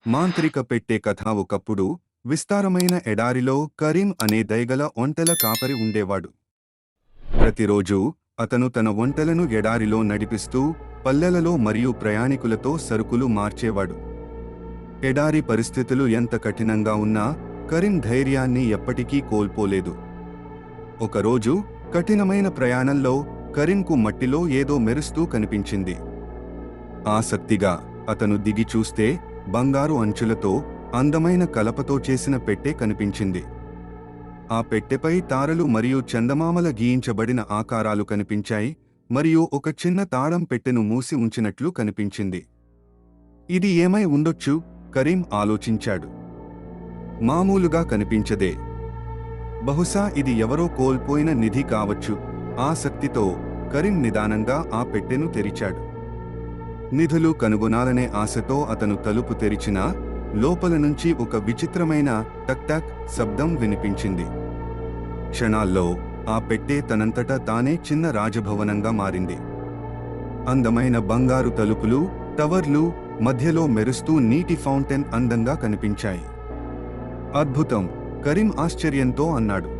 మాంత్రిక పెట్టే కథ. ఒకప్పుడు విస్తారమైన ఎడారిలో కరీం అనే దయగల ఒంటెల కాపరి ఉండేవాడు. ప్రతిరోజూ అతను తన ఒంటెలను ఎడారిలో నడిపిస్తూ పల్లెలలో మరియు ప్రయాణికులతో సరుకులు మార్చేవాడు. ఎడారి పరిస్థితులు ఎంత కఠినంగా ఉన్నా కరీం ధైర్యాన్ని ఎప్పటికీ కోల్పోలేదు. ఒకరోజు కఠినమైన ప్రయాణంలో కరీంకు మట్టిలో ఏదో మెరుస్తూ కనిపించింది. ఆసక్తిగా అతను దిగి చూస్తే బంగారు అంచులతో అందమైన కలపతో చేసిన పెట్టె కనిపించింది. ఆ పెట్టెపై తారలు మరియు చందమామల గీయించబడిన ఆకారాలు కనిపించాయి, మరియు ఒక చిన్న తాళం పెట్టెను మూసి ఉంచినట్లు కనిపించింది. ఇది ఏమై ఉండొచ్చు? కరీం ఆలోచించాడు. మామూలుగా కనిపించదే. బహుశా ఇది ఎవరో కోల్పోయిన నిధి కావచ్చు. ఆసక్తితో కరీం నిదానంగా ఆ పెట్టెను తెరిచాడు. నిధులు కనుగొనాలనే ఆశతో అతను తలుపు తెరిచినా లోపల నుంచి ఒక విచిత్రమైన టక్ టక్ శబ్దం వినిపించింది. క్షణాల్లో ఆ పెట్టె తనంతటా తానే చిన్న రాజభవనంగా మారింది. అందమైన బంగారు తలుపులు, టవర్లు, మధ్యలో మెరుస్తూ నీటి ఫౌంటైన్ అందంగా కనిపించాయి. అద్భుతం! కరీం ఆశ్చర్యంతో అన్నాడు.